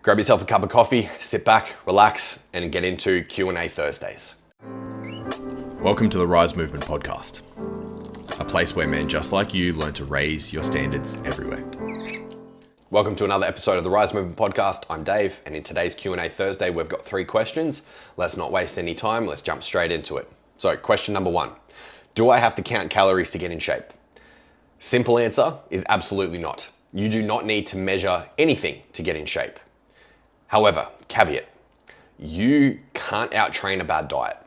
Grab yourself a cup of coffee, sit back, relax, and get into Q&A Thursdays. Welcome to the R.Y.S.E Movement podcast, a place where men just like you learn to raise your standards everywhere. Welcome to another episode of the R.Y.S.E Movement podcast. I'm Dave, and in today's Q&A Thursday, we've got 3 questions. Let's not waste any time. Let's jump straight into it. So, question number 1. Do I have to count calories to get in shape? Simple answer is absolutely not. You do not need to measure anything to get in shape. However, caveat, you can't out-train a bad diet.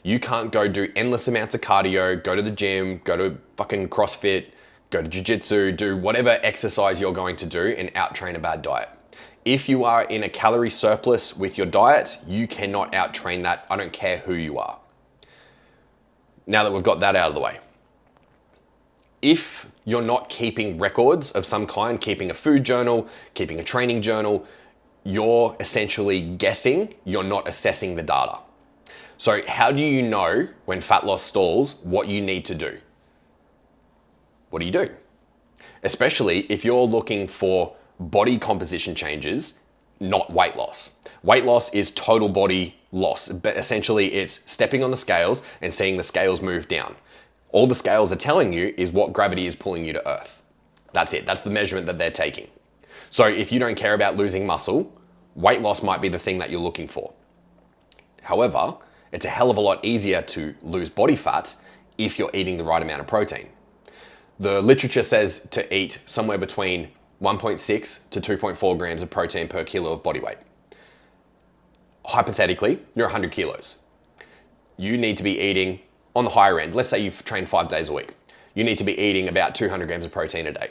You can't go do endless amounts of cardio, go to the gym, go to fucking CrossFit, go to jiu-jitsu, do whatever exercise you're going to do and out-train a bad diet. If you are in a calorie surplus with your diet, you cannot out-train that. I don't care who you are. Now that we've got that out of the way. If you're not keeping records of some kind, keeping a food journal, keeping a training journal, you're essentially guessing, you're not assessing the data. So how do you know when fat loss stalls what you need to do? What do? Especially if you're looking for body composition changes, not weight loss. Weight loss is total body loss, but essentially it's stepping on the scales and seeing the scales move down. All the scales are telling you is what gravity is pulling you to earth. That's it. That's the measurement that they're taking. So if you don't care about losing muscle, weight loss might be the thing that you're looking for. However, it's a hell of a lot easier to lose body fat if you're eating the right amount of protein. The literature says to eat somewhere between 1.6 to 2.4 grams of protein per kilo of body weight. Hypothetically, you're 100 kilos. You need to be eating on the higher end. Let's say you've trained 5 days a week. You need to be eating about 200 grams of protein a day.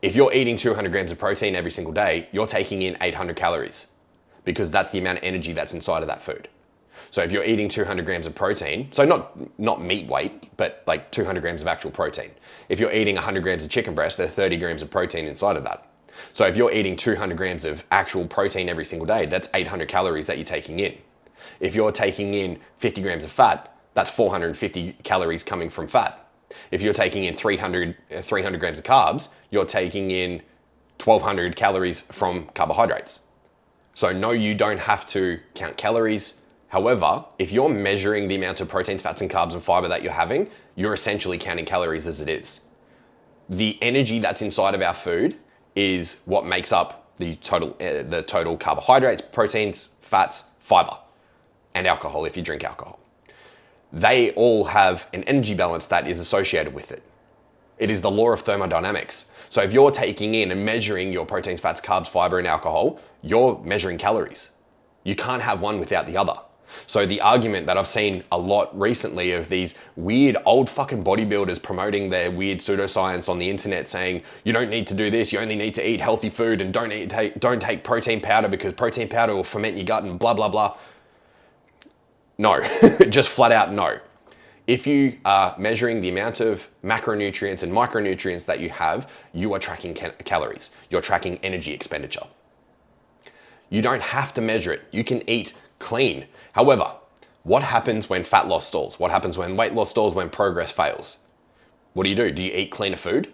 If you're eating 200 grams of protein every single day, you're taking in 800 calories because that's the amount of energy that's inside of that food. So if you're eating 200 grams of protein, so not meat weight, but like 200 grams of actual protein. If you're eating 100 grams of chicken breast, there's 30 grams of protein inside of that. So if you're eating 200 grams of actual protein every single day, that's 800 calories that you're taking in. If you're taking in 50 grams of fat, that's 450 calories coming from fat. If you're taking in 300 grams of carbs, you're taking in 1200 calories from carbohydrates. So no, you don't have to count calories. However, if you're measuring the amount of proteins, fats, and carbs and fiber that you're having, you're essentially counting calories as it is. The energy that's inside of our food is what makes up the total carbohydrates, proteins, fats, fiber, and alcohol if you drink alcohol. They all have an energy balance that is associated with it. It is the law of thermodynamics. So if you're taking in and measuring your proteins, fats, carbs, fiber, and alcohol, you're measuring calories. You can't have one without the other. So the argument that I've seen a lot recently of these weird old fucking bodybuilders promoting their weird pseudoscience on the internet saying, you don't need to do this, you only need to eat healthy food and don't take protein powder because protein powder will ferment your gut and blah, blah, blah. No, just flat out no. If you are measuring the amount of macronutrients and micronutrients that you have, you are tracking calories. You're tracking energy expenditure. You don't have to measure it. You can eat clean. However, what happens when fat loss stalls? What happens when weight loss stalls, when progress fails? What do? Do you eat cleaner food?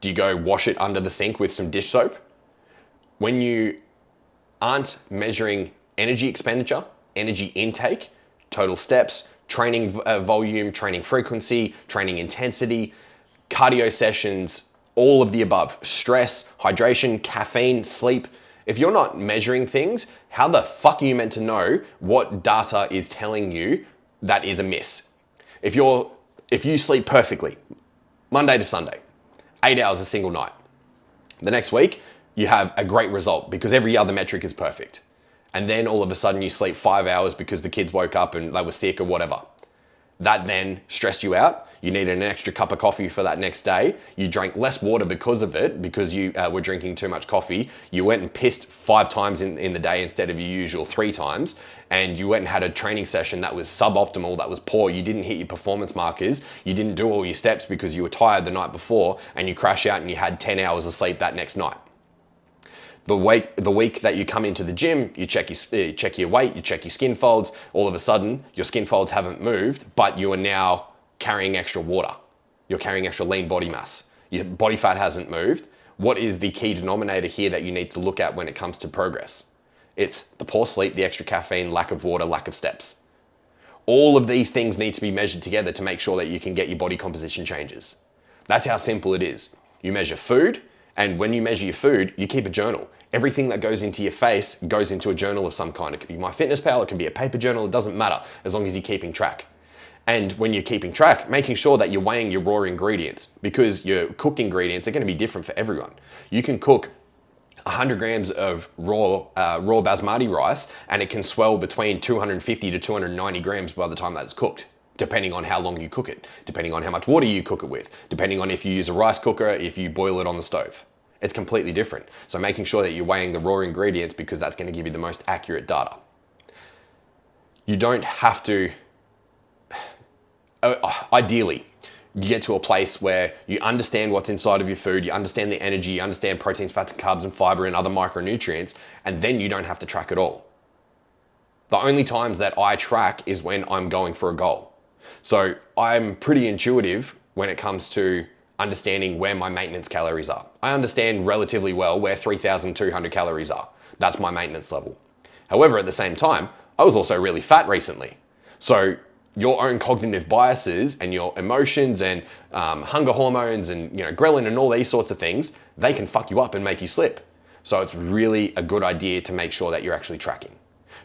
Do you go wash it under the sink with some dish soap? When you aren't measuring energy expenditure, energy intake, total steps, training volume, training frequency, training intensity, cardio sessions, all of the above, stress, hydration, caffeine, sleep. If you're not measuring things, how the fuck are you meant to know what data is telling you that is amiss? If you sleep perfectly, Monday to Sunday, 8 hours a single night, the next week you have a great result because every other metric is perfect. And then all of a sudden you sleep 5 hours because the kids woke up and they were sick or whatever. That then stressed you out. You needed an extra cup of coffee for that next day. You drank less water because of it, because you were drinking too much coffee. You went and pissed 5 times in the day instead of your usual 3 times. And you went and had a training session that was suboptimal, that was poor. You didn't hit your performance markers. You didn't do all your steps because you were tired the night before, and you crash out and you had 10 hours of sleep that next night. The week that you come into the gym, you check your weight, you check your skin folds, all of a sudden your skin folds haven't moved, but you are now carrying extra water. You're carrying extra lean body mass. Your body fat hasn't moved. What is the key denominator here that you need to look at when it comes to progress? It's the poor sleep, the extra caffeine, lack of water, lack of steps. All of these things need to be measured together to make sure that you can get your body composition changes. That's how simple it is. You measure food, and when you measure your food, you keep a journal. Everything that goes into your face goes into a journal of some kind. It could be MyFitnessPal, it can be a paper journal, it doesn't matter, as long as you're keeping track. And when you're keeping track, making sure that you're weighing your raw ingredients, because your cooked ingredients are going to be different for everyone. You can cook 100 grams of raw basmati rice, and it can swell between 250 to 290 grams by the time that it's cooked, depending on how long you cook it, depending on how much water you cook it with, depending on if you use a rice cooker, if you boil it on the stove. It's completely different. So making sure that you're weighing the raw ingredients, because that's going to give you the most accurate data. You don't have to, ideally, you get to a place where you understand what's inside of your food, you understand the energy, you understand proteins, fats, and carbs, and fiber, and other micronutrients, and then you don't have to track it all. The only times that I track is when I'm going for a goal. So I'm pretty intuitive when it comes to understanding where my maintenance calories are. I understand relatively well where 3,200 calories are. That's my maintenance level. However, at the same time, I was also really fat recently. So your own cognitive biases and your emotions and hunger hormones and ghrelin and all these sorts of things, they can fuck you up and make you slip. So it's really a good idea to make sure that you're actually tracking.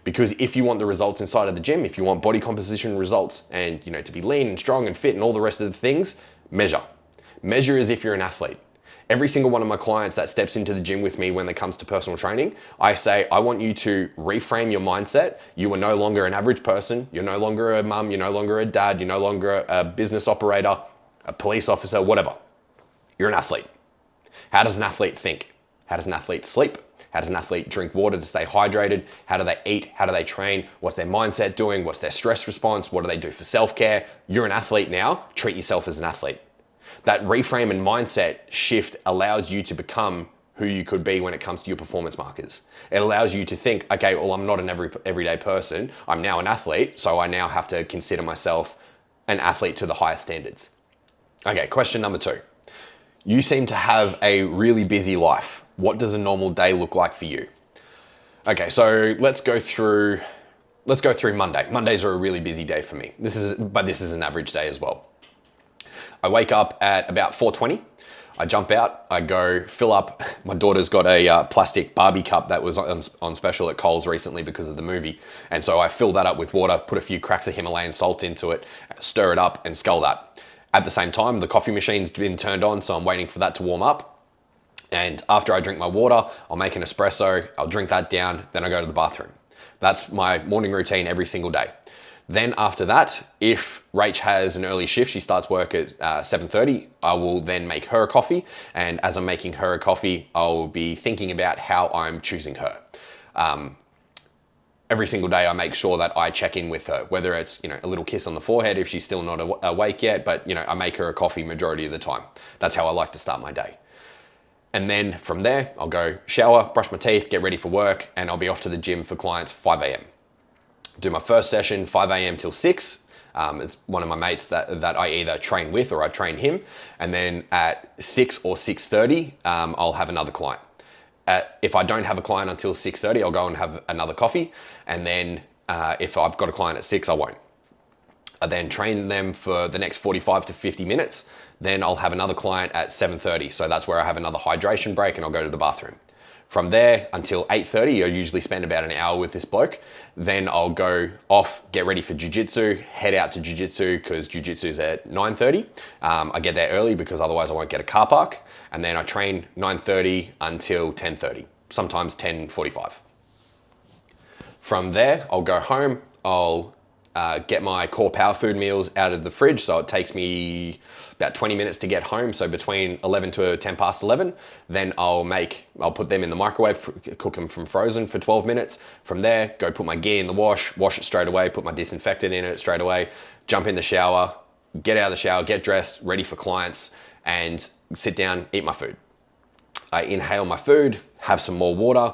Because if you want the results inside of the gym, if you want body composition results and to be lean and strong and fit and all the rest of the things, measure. Measure as if you're an athlete. Every single one of my clients that steps into the gym with me when it comes to personal training, I say, I want you to reframe your mindset. You are no longer an average person. You're no longer a mum. You're no longer a dad. You're no longer a business operator, a police officer, whatever. You're an athlete. How does an athlete think? How does an athlete sleep? How does an athlete drink water to stay hydrated? How do they eat? How do they train? What's their mindset doing? What's their stress response? What do they do for self-care? You're an athlete now. Treat yourself as an athlete. That reframe and mindset shift allows you to become who you could be when it comes to your performance markers. It allows you to think, okay, well, I'm not an everyday person. I'm now an athlete, so I now have to consider myself an athlete to the highest standards. Okay, question number 2. You seem to have a really busy life. What does a normal day look like for you? Okay, so let's go through Monday. Mondays are a really busy day for me. This is an average day as well. I wake up at about 4:20. I jump out, I go fill up. My daughter's got a plastic Barbie cup that was on special at Coles recently because of the movie. And so I fill that up with water, put a few cracks of Himalayan salt into it, stir it up and scull that. At the same time, the coffee machine's been turned on, so I'm waiting for that to warm up. And after I drink my water, I'll make an espresso, I'll drink that down, then I go to the bathroom. That's my morning routine every single day. Then after that, if Rach has an early shift, she starts work at 7:30, I will then make her a coffee. And as I'm making her a coffee, I'll be thinking about how I'm choosing her. Every single day I make sure that I check in with her, whether it's a little kiss on the forehead if she's still not awake yet, but I make her a coffee majority of the time. That's how I like to start my day. And then from there, I'll go shower, brush my teeth, get ready for work, and I'll be off to the gym for clients 5 a.m. Do my first session 5 a.m. till 6. It's one of my mates that I either train with or I train him. And then at 6 or 6:30, I'll have another client. If I don't have a client until 6:30, I'll go and have another coffee. And then if I've got a client at 6, I won't. I then train them for the next 45 to 50 minutes. Then I'll have another client at 7:30. So that's where I have another hydration break and I'll go to the bathroom. From there until 8:30, I usually spend about an hour with this bloke. Then I'll go off, get ready for jiu-jitsu, head out to jiu-jitsu because jiu-jitsu's at 9:30. I get there early because otherwise I won't get a car park. And then I train 9:30 until 10:30, sometimes 10:45. From there, I'll go home. I'll get my core power food meals out of the fridge. So it takes me about 20 minutes to get home. So between 11 to 10 past 11, then I'll put them in the microwave, cook them from frozen for 12 minutes. From there, go put my gear in the wash it straight away, put my disinfectant in it straight away, jump in the shower, get out of the shower, get dressed, ready for clients, and sit down, eat my food. I inhale my food, have some more water.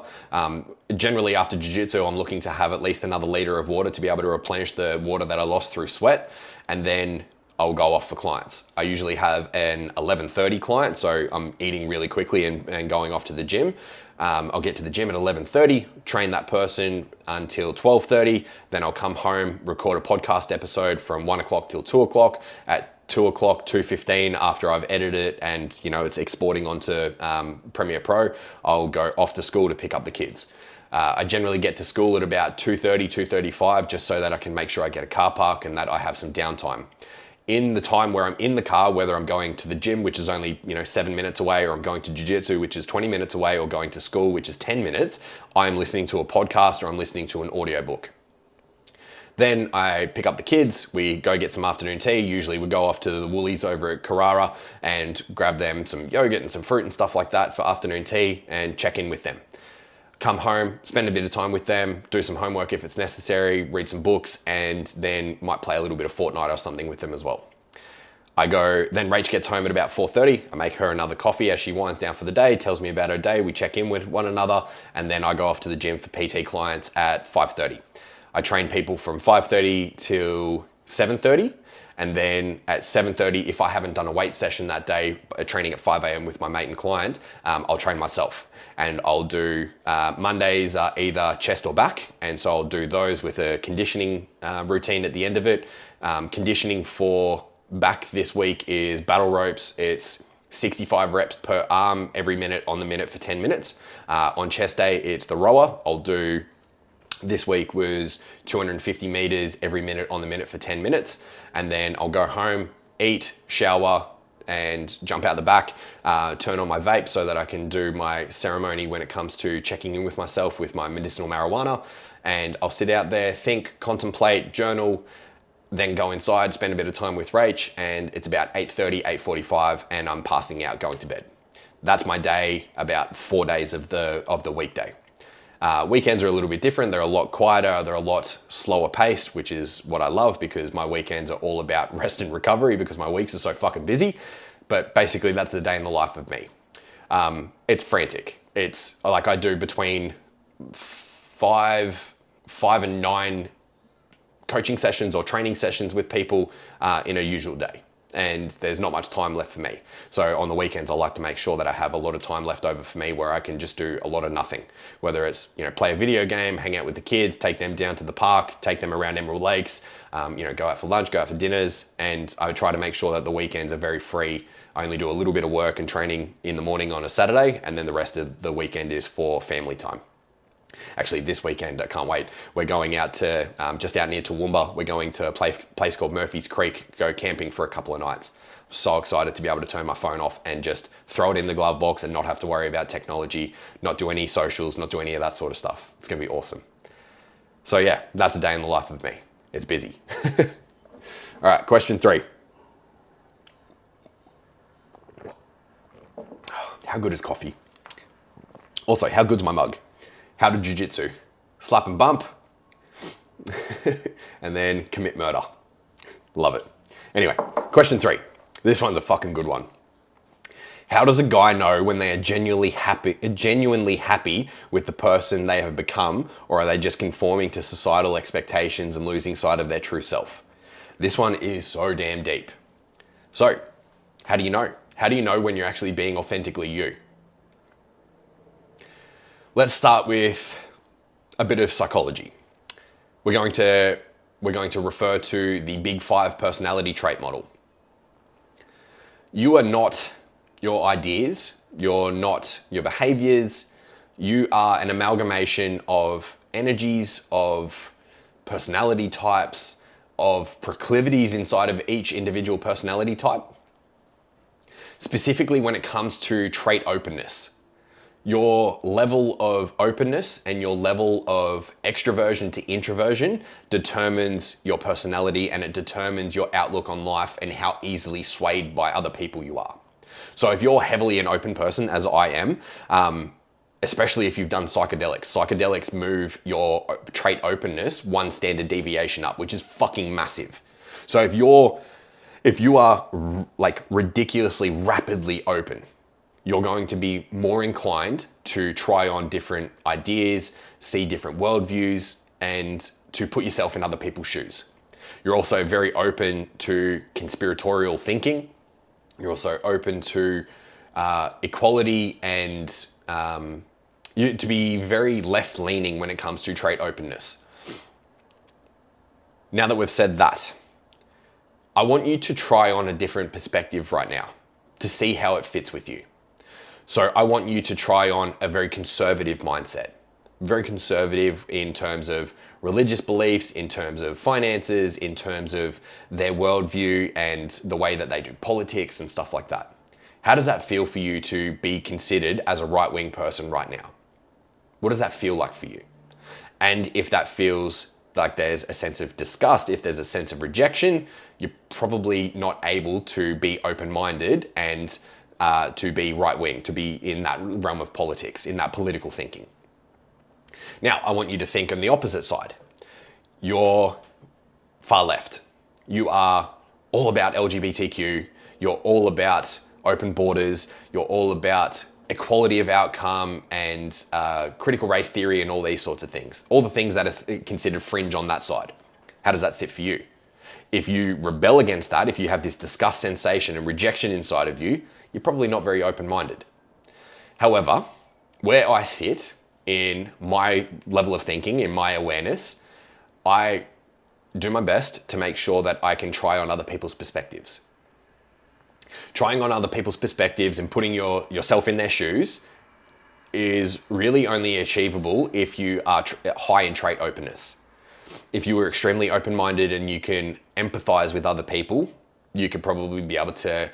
Generally after jiu-jitsu, I'm looking to have at least another liter of water to be able to replenish the water that I lost through sweat. And then I'll go off for clients. I usually have an 11:30 client, so I'm eating really quickly and going off to the gym. I'll get to the gym at 11:30, train that person until 12:30. Then I'll come home, record a podcast episode from 1 o'clock till 2 o'clock. At 2 o'clock, 2:15, after I've edited it and it's exporting onto Premiere Pro, I'll go off to school to pick up the kids. I generally get to school at about 2:30, 2:35, just so that I can make sure I get a car park and that I have some downtime. In the time where I'm in the car, whether I'm going to the gym, which is only 7 minutes away, or I'm going to jiu-jitsu, which is 20 minutes away, or going to school, which is 10 minutes, I'm listening to a podcast or I'm listening to an audiobook. Then I pick up the kids, we go get some afternoon tea. Usually we go off to the Woolies over at Carrara and grab them some yogurt and some fruit and stuff like that for afternoon tea and check in with them. Come home, spend a bit of time with them, do some homework if it's necessary, read some books, and then might play a little bit of Fortnite or something with them as well. Then Rach gets home at about 4:30. I make her another coffee as she winds down for the day, tells me about her day, we check in with one another, and then I go off to the gym for PT clients at 5:30. I train people from 5:30 till 7:30. And then at 7:30, if I haven't done a weight session that day, training at 5 a.m. with my mate and client, I'll train myself. And I'll do, Mondays are either chest or back. And so I'll do those with a conditioning routine at the end of it. Conditioning for back this week is battle ropes. It's 65 reps per arm every minute on the minute for 10 minutes. On chest day, it's the rower. This week was 250 meters every minute on the minute for 10 minutes. And then I'll go home, eat, shower, and jump out the back, turn on my vape so that I can do my ceremony when it comes to checking in with myself with my medicinal marijuana. And I'll sit out there, think, contemplate, journal, then go inside, spend a bit of time with Rach, and it's about 8:30, 8:45, and I'm passing out, going to bed. That's my day, about 4 days of the weekday. Weekends are a little bit different. They're a lot quieter. They're a lot slower paced, which is what I love because my weekends are all about rest and recovery because my weeks are so fucking busy. But basically that's the day in the life of me. It's frantic. It's like I do between five and 9 coaching sessions or training sessions with people in a usual day. And there's not much time left for me. So on the weekends, I like to make sure that I have a lot of time left over for me where I can just do a lot of nothing. Whether it's, play a video game, hang out with the kids, take them down to the park, take them around Emerald Lakes, go out for lunch, go out for dinners. And I try to make sure that the weekends are very free. I only do a little bit of work and training in the morning on a Saturday, and then the rest of the weekend is for family time. Actually, this weekend, I can't wait. We're going out to, just out near Toowoomba, we're going to a place called Murphy's Creek, go camping for a couple of nights. So excited to be able to turn my phone off and just throw it in the glove box and not have to worry about technology, not do any socials, not do any of that sort of stuff. It's gonna be awesome. So yeah, that's a day in the life of me. It's busy. All right, question 3. How good is coffee? Also, how good's my mug? How to jiu-jitsu? Slap and bump, and then commit murder. Love it. Anyway, question 3. This one's a fucking good one. How does a guy know when they are genuinely happy with the person they have become, or are they just conforming to societal expectations and losing sight of their true self? This one is so damn deep. So, how do you know? How do you know when you're actually being authentically you? Let's start with a bit of psychology. We're going to refer to the Big 5 personality trait model. You are not your ideas, you're not your behaviors, you are an amalgamation of energies, of personality types, of proclivities inside of each individual personality type. Specifically when it comes to trait openness. Your level of openness and your level of extroversion to introversion determines your personality, and it determines your outlook on life and how easily swayed by other people you are. So if you're heavily an open person, as I am, especially if you've done psychedelics move your trait openness 1 standard deviation up, which is fucking massive. So if you are like ridiculously rapidly open, you're going to be more inclined to try on different ideas, see different worldviews, and to put yourself in other people's shoes. You're also very open to conspiratorial thinking. You're also open to equality and to be very left-leaning when it comes to trait openness. Now that we've said that, I want you to try on a different perspective right now to see how it fits with you. So I want you to try on a very conservative mindset. Very conservative in terms of religious beliefs, in terms of finances, in terms of their worldview and the way that they do politics and stuff like that. How does that feel for you to be considered as a right-wing person right now? What does that feel like for you? And if that feels like there's a sense of disgust, if there's a sense of rejection, you're probably not able to be open-minded and to be right-wing, to be in that realm of politics, in that political thinking. Now, I want you to think on the opposite side. You're far left. You are all about LGBTQ. You're all about open borders. You're all about equality of outcome and critical race theory and all these sorts of things. All the things that are considered fringe on that side. How does that sit for you? If you rebel against that, if you have this disgust sensation and rejection inside of you, you're probably not very open-minded. However, where I sit in my level of thinking, in my awareness, I do my best to make sure that I can try on other people's perspectives. Trying on other people's perspectives and putting yourself in their shoes is really only achievable if you are high in trait openness. If you are extremely open-minded and you can empathize with other people, you could probably be able to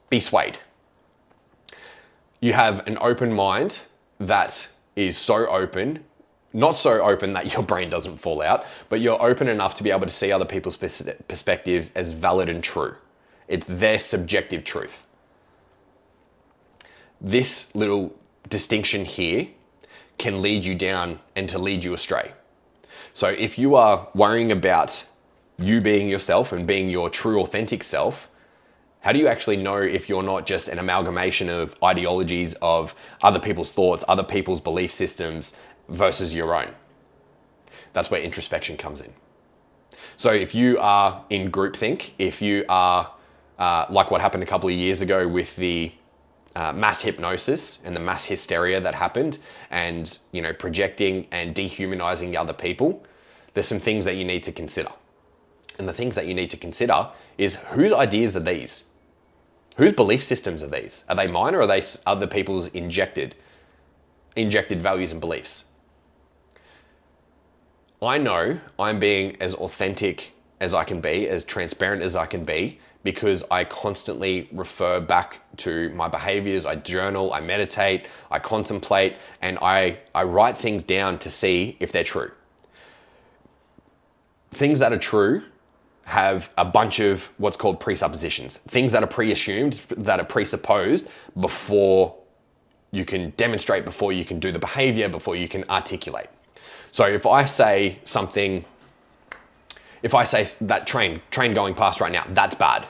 be swayed. You have an open mind that is so open, not so open that your brain doesn't fall out, but you're open enough to be able to see other people's perspectives as valid and true. It's their subjective truth. This little distinction here can lead you down and to lead you astray. So if you are worrying about you being yourself and being your true, authentic self, how do you actually know if you're not just an amalgamation of ideologies of other people's thoughts, other people's belief systems versus your own? That's where introspection comes in. So if you are in groupthink, if you are like what happened a couple of years ago with the mass hypnosis and the mass hysteria that happened and, projecting and dehumanizing other people, there's some things that you need to consider. And the things that you need to consider is whose ideas are these? Whose belief systems are these? Are they mine or are they other people's injected values and beliefs? I know I'm being as authentic as I can be, as transparent as I can be, because I constantly refer back to my behaviors. I journal, I meditate, I contemplate, and I write things down to see if they're true. Things that are true have a bunch of what's called presuppositions, things that are pre-assumed, that are presupposed before you can demonstrate, before you can do the behavior, before you can articulate. So if I say that train going past right now, that's bad.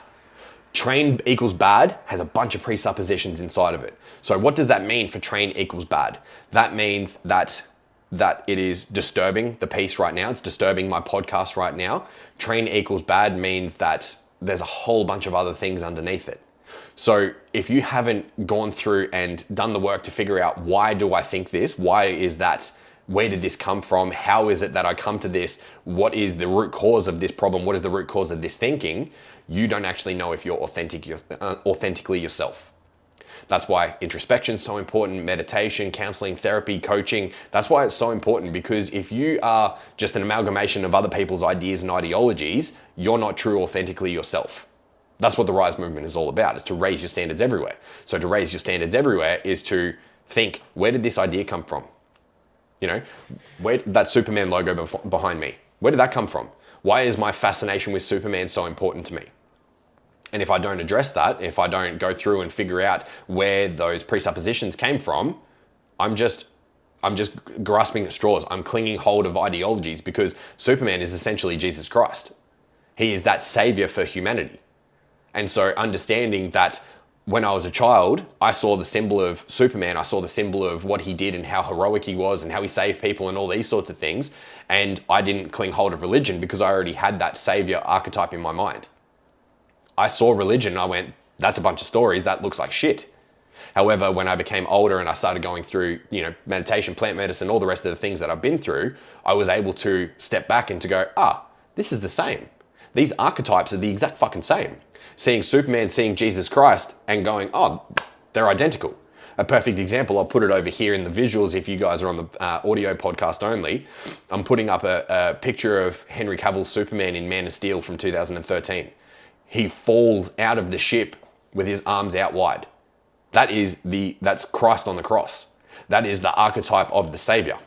Train equals bad has a bunch of presuppositions inside of it. So what does that mean for train equals bad? That means that it is disturbing the peace right now. It's disturbing my podcast right now. Train equals bad means that there's a whole bunch of other things underneath it. So if you haven't gone through and done the work to figure out why do I think this? Why is that? Where did this come from? How is it that I come to this? What is the root cause of this problem? What is the root cause of this thinking? You don't actually know if you're authentically yourself. That's why introspection is so important, meditation, counseling, therapy, coaching. That's why it's so important, because if you are just an amalgamation of other people's ideas and ideologies, you're not true authentically yourself. That's what the R.Y.S.E movement is all about, is to raise your standards everywhere. So to raise your standards everywhere is to think, where did this idea come from? Where that Superman logo behind me, where did that come from? Why is my fascination with Superman so important to me? And if I don't address that, if I don't go through and figure out where those presuppositions came from, I'm just grasping at straws. I'm clinging hold of ideologies, because Superman is essentially Jesus Christ. He is that savior for humanity. And so understanding that when I was a child, I saw the symbol of Superman, I saw the symbol of what he did and how heroic he was and how he saved people and all these sorts of things. And I didn't cling hold of religion because I already had that savior archetype in my mind. I saw religion and I went, that's a bunch of stories, that looks like shit. However, when I became older and I started going through, meditation, plant medicine, all the rest of the things that I've been through, I was able to step back and to go, this is the same. These archetypes are the exact fucking same. Seeing Superman, seeing Jesus Christ, and going, they're identical. A perfect example, I'll put it over here in the visuals if you guys are on the audio podcast only. I'm putting up a picture of Henry Cavill's Superman in Man of Steel from 2013. He falls out of the ship with his arms out wide. That's Christ on the cross. That is the archetype of the Savior.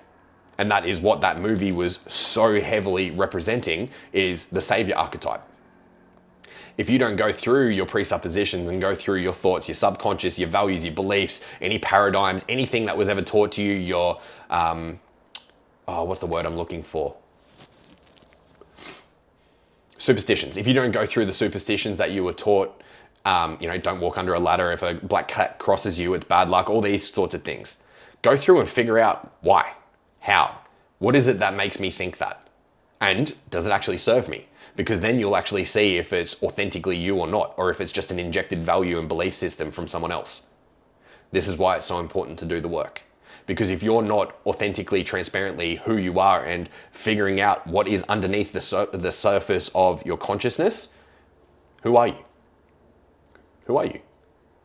And that is what that movie was so heavily representing, is the Savior archetype. If you don't go through your presuppositions and go through your thoughts, your subconscious, your values, your beliefs, any paradigms, anything that was ever taught to you, your, what's the word I'm looking for? Superstitions. If you don't go through the superstitions that you were taught, don't walk under a ladder. If a black cat crosses you, it's bad luck, all these sorts of things. Go through and figure out why, how, what is it that makes me think that? And does it actually serve me? Because then you'll actually see if it's authentically you or not, or if it's just an injected value and belief system from someone else. This is why it's so important to do the work. Because if you're not authentically, transparently who you are and figuring out what is underneath the surface of your consciousness, who are you? Who are you?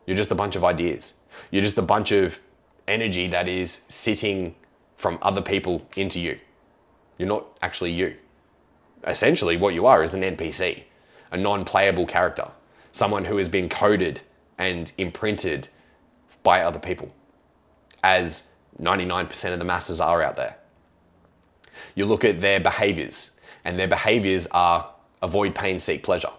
You're just a bunch of ideas. You're just a bunch of energy that is sitting from other people into you. You're not actually you. Essentially, what you are is an NPC, a non-playable character, someone who has been coded and imprinted by other people, as 99% of the masses are out there. You look at their behaviors, and their behaviors are avoid pain, seek pleasure.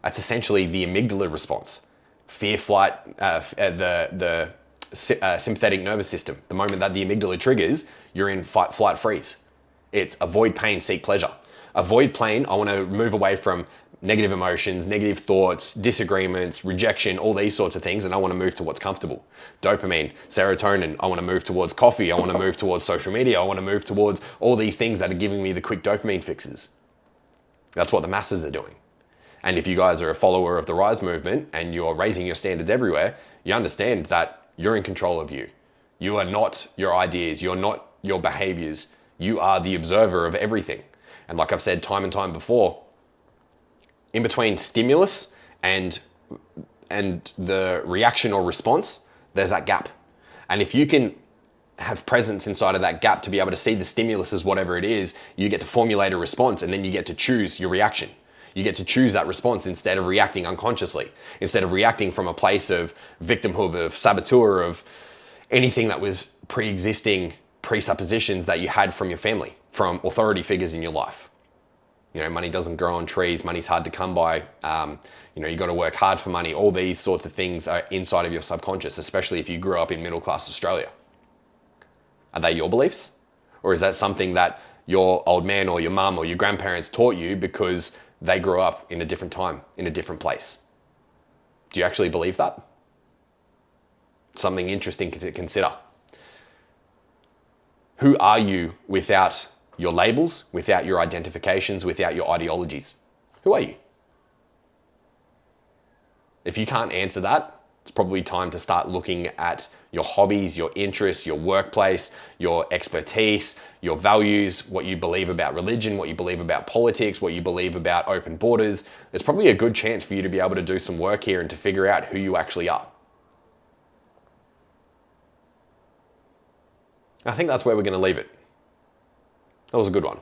That's essentially the amygdala response. Fear, flight, the sympathetic nervous system. The moment that the amygdala triggers, you're in fight, flight, freeze. It's avoid pain, seek pleasure. Avoid pain, I want to move away from negative emotions, negative thoughts, disagreements, rejection, all these sorts of things, and I want to move to what's comfortable. Dopamine, serotonin, I want to move towards coffee, I want to move towards social media, I want to move towards all these things that are giving me the quick dopamine fixes. That's what the masses are doing. And if you guys are a follower of the R.Y.S.E movement and you're raising your standards everywhere, you understand that you're in control of you. You are not your ideas, you're not your behaviors, you are the observer of everything. And like I've said time and time before, in between stimulus and the reaction or response, there's that gap. And if you can have presence inside of that gap to be able to see the stimulus as whatever it is, you get to formulate a response, and then you get to choose your reaction. You get to choose that response instead of reacting unconsciously, instead of reacting from a place of victimhood, of saboteur, of anything that was pre-existing presuppositions that you had from your family, from authority figures in your life. Money doesn't grow on trees, money's hard to come by, you got to work hard for money. All these sorts of things are inside of your subconscious, especially if you grew up in middle-class Australia. Are they your beliefs? Or is that something that your old man or your mum or your grandparents taught you because they grew up in a different time, in a different place? Do you actually believe that? Something interesting to consider. Who are you without your labels, without your identifications, without your ideologies? Who are you? If you can't answer that, it's probably time to start looking at your hobbies, your interests, your workplace, your expertise, your values, what you believe about religion, what you believe about politics, what you believe about open borders. There's probably a good chance for you to be able to do some work here and to figure out who you actually are. I think that's where we're going to leave it. That was a good one.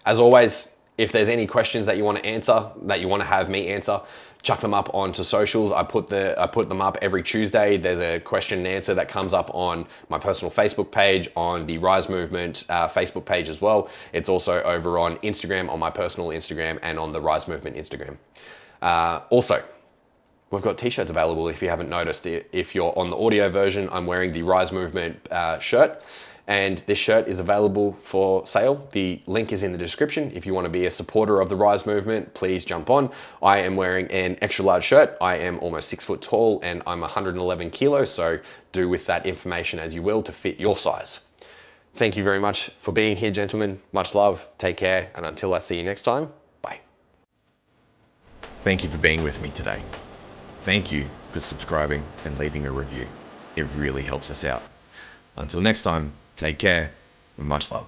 As always, if there's any questions that you want to answer, that you want to have me answer, chuck them up onto socials. I put them up every Tuesday. There's a question and answer that comes up on my personal Facebook page, on the R.Y.S.E movement Facebook page as well. It's also over on Instagram, on my personal Instagram, and on the R.Y.S.E movement Instagram. Also, we've got t-shirts available if you haven't noticed. If you're on the audio version, I'm wearing the R.Y.S.E movement shirt. And this shirt is available for sale. The link is in the description. If you want to be a supporter of the R.Y.S.E movement, please jump on. I am wearing an extra large shirt. I am almost 6 foot tall and I'm 111 kilos. So do with that information as you will to fit your size. Thank you very much for being here, gentlemen. Much love. Take care. And until I see you next time, bye. Thank you for being with me today. thank you for subscribing and leaving a review. It really helps us out. Until next time, take care and much love.